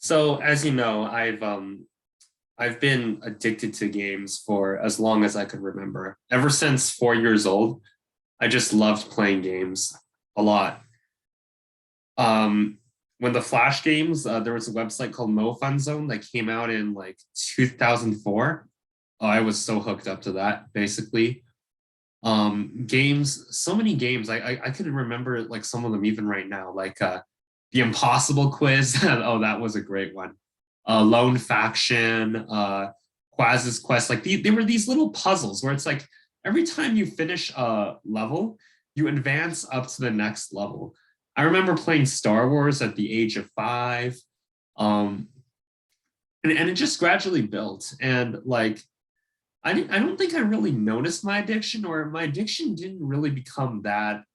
So as you know, I've been addicted to games for as long as I could remember. Ever since 4 years old, I just loved playing games a lot. Um, when the Flash games, there was a website called Mo Fun Zone that came out in like 2004. Oh, I was so hooked up to that, basically. Games, so many games. I could remember like some of them even right now, like the Impossible Quiz. Oh, that was a great one. Lone Faction, Quaz's Quest. Like they were these little puzzles where it's like every time you finish a level, you advance up to the next level. I remember playing Star Wars at the age of 5. Um, and it just gradually built. And like I don't think I really noticed my addiction, or my addiction didn't really become that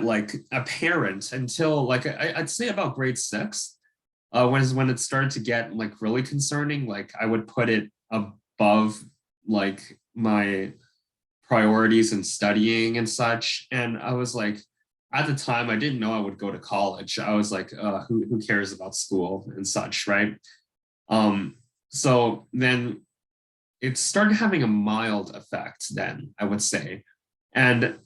like apparent until like I'd say about grade 6. When it started to get like really concerning. Like I would put it above like my priorities in studying and such. And I was like, at the time, I didn't know I would go to college. I was like, who cares about school and such, right? Um, so then it started having a mild effect then, I would say. And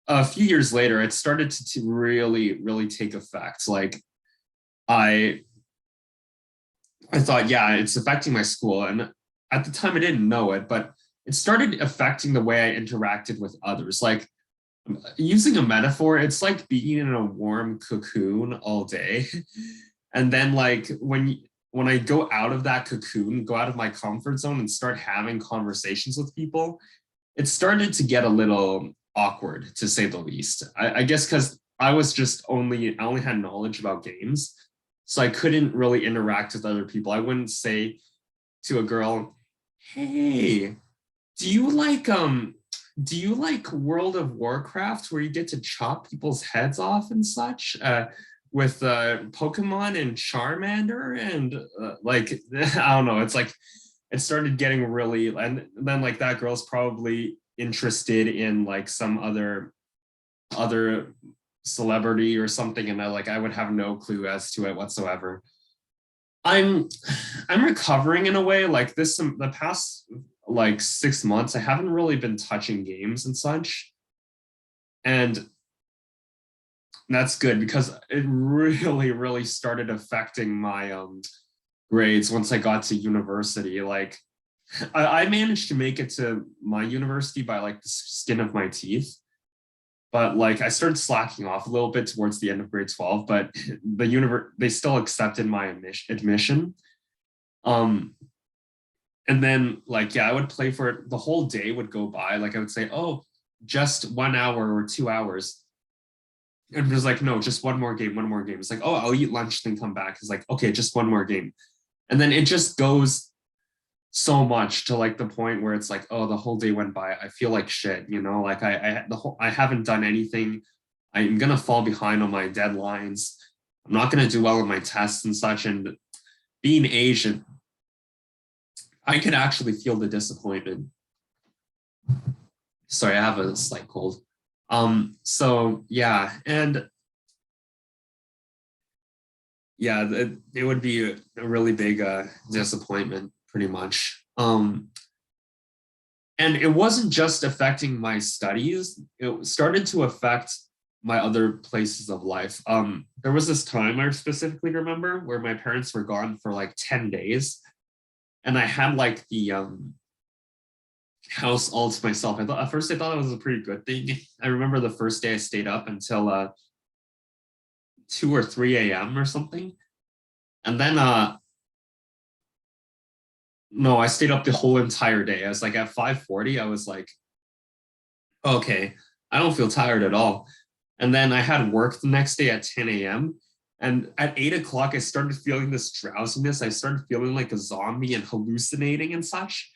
a few years later, it started to really, really take effect. Like I I thought, yeah, it's affecting my school. And at the time I didn't know it, but it started affecting the way I interacted with others. Like using a metaphor, it's like being in a warm cocoon all day. And then like when I go out of that cocoon, go out of my comfort zone and start having conversations with people, it started to get a little awkward, to say the least. I guess because I only had knowledge about games, so I couldn't really interact with other people. I wouldn't say to a girl, "Hey, do you like World of Warcraft, where you get to chop people's heads off and such, with Pokemon and Charmander and like I don't know." It's like it started getting really, and then like that girl's probably interested in like some other celebrity or something, and I would have no clue as to it whatsoever. I'm I'm recovering in a way. Like this, the past like 6 months, I haven't really been touching games and such, and that's good because it really really started affecting my grades once I got to university. Like I managed to make it to my university by like the skin of my teeth, but like I started slacking off a little bit towards the end of grade 12. But they still accepted my admission. Um, and then like yeah, I would play for it. The whole day would go by. Like I would say, oh, just 1 hour or 2 hours. And it was like, no, just one more game, one more game. It's like, oh, I'll eat lunch, then come back. It's like, okay, just one more game. And then it just goes so much to like the point where it's like, oh, the whole day went by. I feel like shit, like I haven't done anything. I'm gonna fall behind on my deadlines. I'm not gonna do well in my tests and such. And being Asian, I could actually feel the disappointment. Sorry, I have a slight cold. So yeah, and yeah, it would be a really big disappointment, pretty much. And it wasn't just affecting my studies; it started to affect my other places of life. There was this time I specifically remember where my parents were gone for like 10 days, and I had like the house all to myself. I thought at first I thought it was a pretty good thing. I remember the first day I stayed up until 2 or 3 a.m. or something. And then no, I stayed up the whole entire day. I was like at 5:40, I was like, okay, I don't feel tired at all. And then I had work the next day at 10 a.m. And at 8 o'clock, I started feeling this drowsiness. I started feeling like a zombie and hallucinating and such.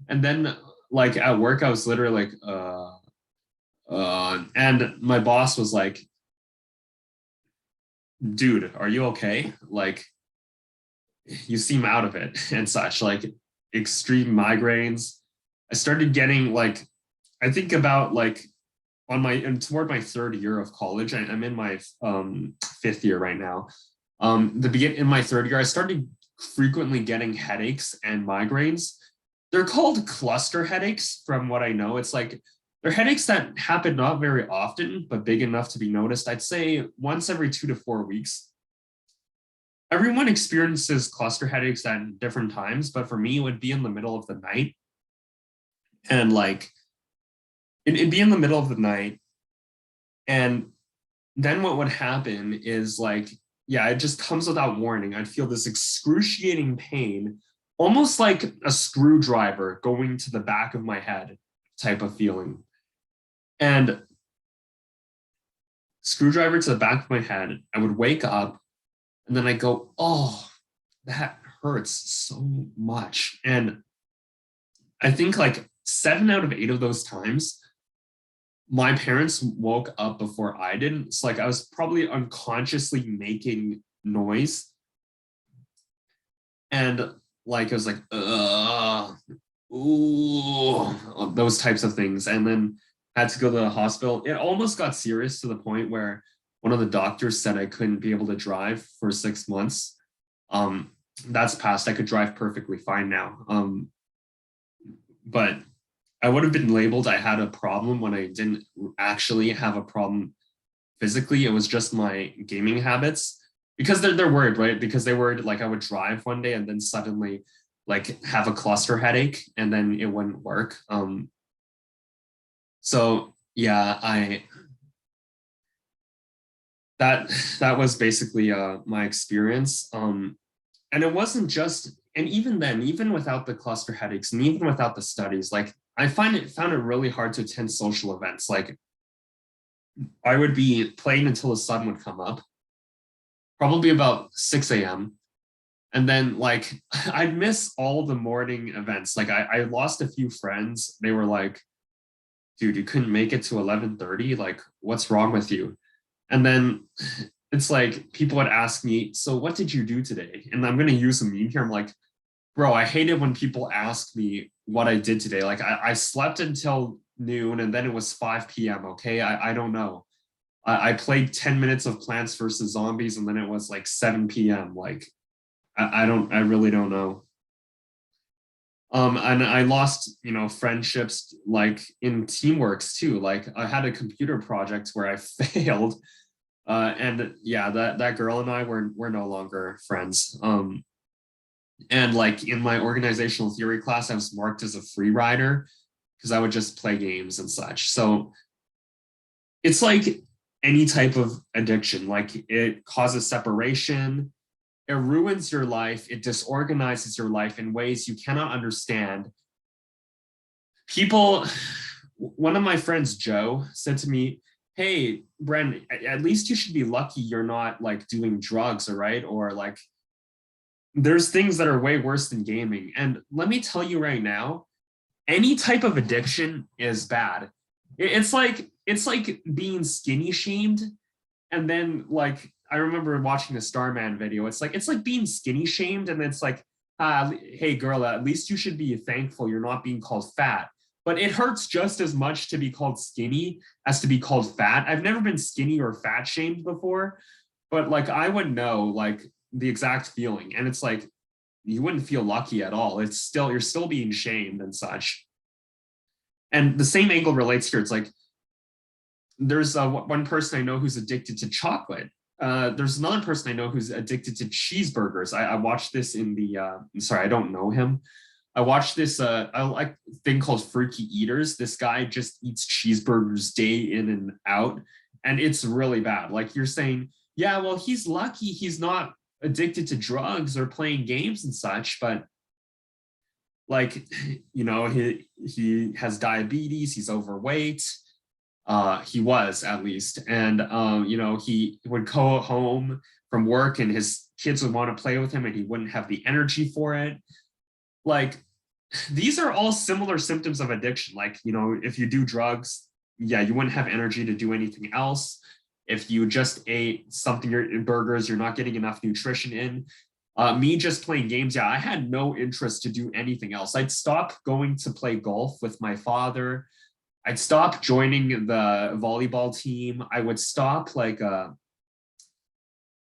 And then like at work, I was literally like, and my boss was like, dude, are you okay? Like, you seem out of it and such, like extreme migraines. I started getting like, I think about like on my and toward my third year of college. I'm in my fifth year right now. In my third year, I started frequently getting headaches and migraines. They're called cluster headaches, from what I know. It's like they're headaches that happen not very often, but big enough to be noticed. I'd say once every 2 to 4 weeks. Everyone experiences cluster headaches at different times, but for me, it would be in the middle of the night. And like, it'd be in the middle of the night. And then what would happen is like, yeah, it just comes without warning. I'd feel this excruciating pain, almost like a screwdriver going to the back of my head type of feeling. And screwdriver to the back of my head, I would wake up and then I go, oh, that hurts so much. And I think like 7 out of 8 of those times, my parents woke up before I did. It's like I was probably unconsciously making noise. And like I was like, ooh, those types of things. And then had to go to the hospital. It almost got serious to the point where one of the doctors said I couldn't be able to drive for 6 months. That's passed. I could drive perfectly fine now. But I would have been labeled I had a problem when I didn't actually have a problem physically. It was just my gaming habits, because they're worried, right? Because they worried like I would drive one day and then suddenly like have a cluster headache and then it wouldn't work. So yeah, that was basically my experience. And it wasn't just, and even then, even without the cluster headaches and even without the studies, like I found it really hard to attend social events. Like I would be playing until the sun would come up, probably about 6 a.m. And then like I'd miss all the morning events. Like I lost a few friends. They were like, dude, you couldn't make it to 11:30. Like, what's wrong with you? And then it's like people would ask me, so what did you do today? And I'm going to use a meme here. I'm like, bro, I hate it when people ask me what I did today. Like I slept until noon and then it was 5 p.m. Okay. I don't know. I played 10 minutes of Plants vs. Zombies and then it was like 7 p.m. Like I really don't know. And I lost, friendships like in teamworks too. Like I had a computer project where I failed. And yeah, that girl and I were no longer friends. And like in my organizational theory class, I was marked as a free rider because I would just play games and such. So it's like any type of addiction, like it causes separation, it ruins your life, it disorganizes your life in ways you cannot understand. People, one of my friends, Joe, said to me, hey, Bren, at least you should be lucky you're not like doing drugs, all right? Or like there's things that are way worse than gaming. And let me tell you right now, any type of addiction is bad. It's like being skinny shamed. And then like I remember watching the Starman video. It's like being skinny shamed, and it's like, hey girl, at least you should be thankful you're not being called fat. But it hurts just as much to be called skinny as to be called fat. I've never been skinny or fat shamed before, but like I would know like the exact feeling. And it's like you wouldn't feel lucky at all. It's still, you're still being shamed and such. And the same angle relates here. It's like there's one person I know who's addicted to chocolate. There's another person I know who's addicted to cheeseburgers. I watched this in the sorry, I don't know him. I watched this I like thing called Freaky Eaters. This guy just eats cheeseburgers day in and out, and it's really bad. Like you're saying, yeah, well, he's lucky he's not addicted to drugs or playing games and such, but like he has diabetes, he's overweight, he was at least. And he would go home from work and his kids would want to play with him and he wouldn't have the energy for it. Like these are all similar symptoms of addiction. Like, if you do drugs, yeah, you wouldn't have energy to do anything else. If you just ate something, burgers, you're not getting enough nutrition in. Me just playing games, yeah, I had no interest to do anything else. I'd stop going to play golf with my father. I'd stop joining the volleyball team. I would stop like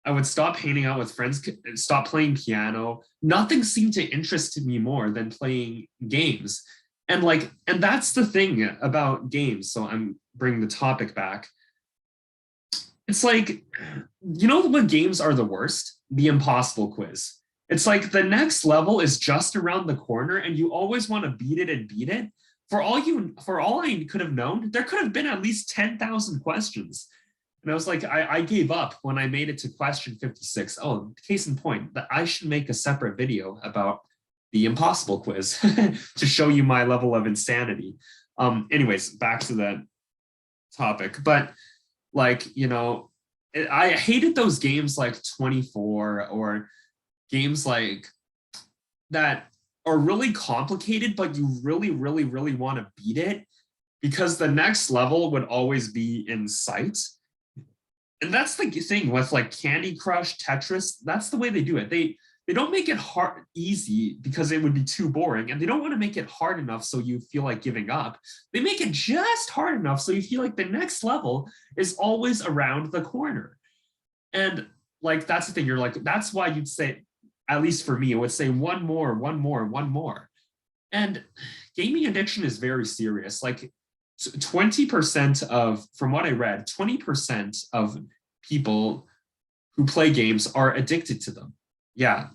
I would stop hanging out with friends, stop playing piano. Nothing seemed to interest me more than playing games. And that's the thing about games. So I'm bringing the topic back. It's like, you know what games are the worst? The impossible quiz. It's like the next level is just around the corner and you always want to beat it and beat it. For all I could have known, there could have been at least 10,000 questions. And I was like, I gave up when I made it to question 56. Oh, case in point, that I should make a separate video about the impossible quiz to show you my level of insanity. Anyways, back to the topic. But like, you know, I hated those games like 24 or games like that are really complicated, but you really, really, really want to beat it because the next level would always be in sight. And that's the thing with like Candy Crush, Tetris. That's the way they do it. They don't make it hard easy because it would be too boring, and they don't want to make it hard enough so you feel like giving up. They make it just hard enough so you feel like the next level is always around the corner. And like that's the thing. You're like, that's why you'd say, at least for me, it would say one more, one more, one more. And gaming addiction is very serious. Like 20% of, from what I read, 20% of people who play games are addicted to them. Yeah.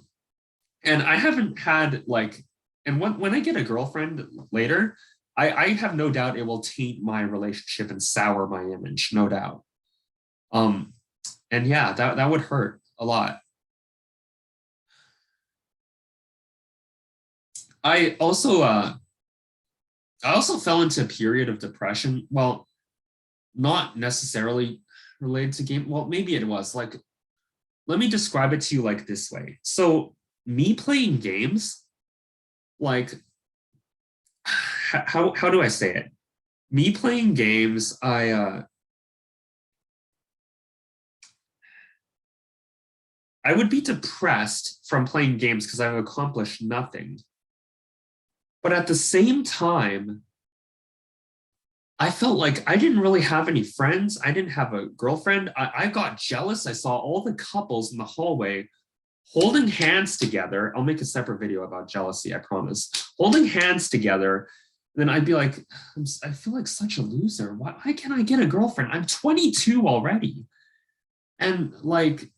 And I haven't had like, and when I get a girlfriend later, I have no doubt it will taint my relationship and sour my image, no doubt. And yeah, that would hurt a lot. I also fell into a period of depression. Well, not necessarily related to game. Well, maybe it was like, let me describe it to you like this way. So me playing games, like, how do I say it? Me playing games, I would be depressed from playing games because I've accomplished nothing. But at the same time, I felt like I didn't really have any friends. I didn't have a girlfriend. I got jealous. I saw all the couples in the hallway holding hands together. I'll make a separate video about jealousy, I promise. Holding hands together. Then I'd be like, I feel like such a loser. Why can't I get a girlfriend? I'm 22 already. And like,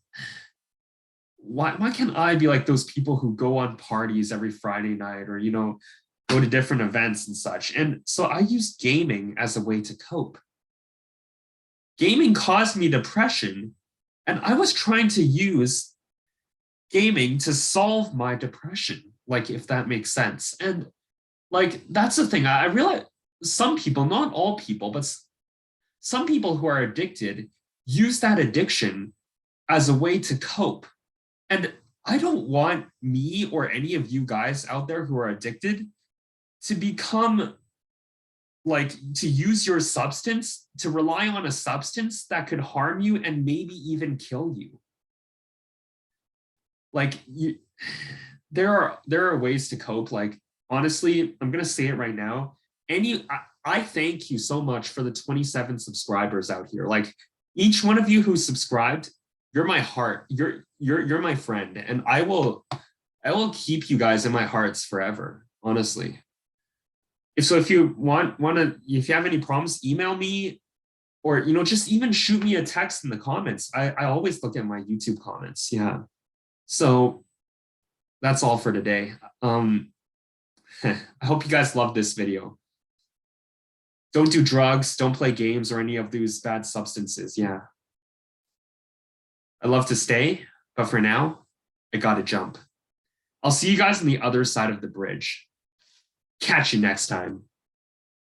why can't I be like those people who go on parties every Friday night or, you know, go to different events and such? And so I used gaming as a way to cope. Gaming caused me depression, and I was trying to use gaming to solve my depression, like if that makes sense. And like, that's the thing. I realize some people, not all people, but some people who are addicted use that addiction as a way to cope. And I don't want me or any of you guys out there who are addicted to become like, to use your substance, to rely on a substance that could harm you and maybe even kill you. Like, there are ways to cope. Like, honestly, I'm going to say it right now. I thank you so much for the 27 subscribers out here. Like, each one of you who subscribed, you're my heart. You're my friend, and I will keep you guys in my hearts forever, honestly. If you if you have any problems, email me, or, you know, just even shoot me a text in the comments. I always look at my YouTube comments. Yeah. So that's all for today. I hope you guys love this video. Don't do drugs, don't play games or any of these bad substances. Yeah. I'd love to stay, but for now, I gotta jump. I'll see you guys on the other side of the bridge. Catch you next time.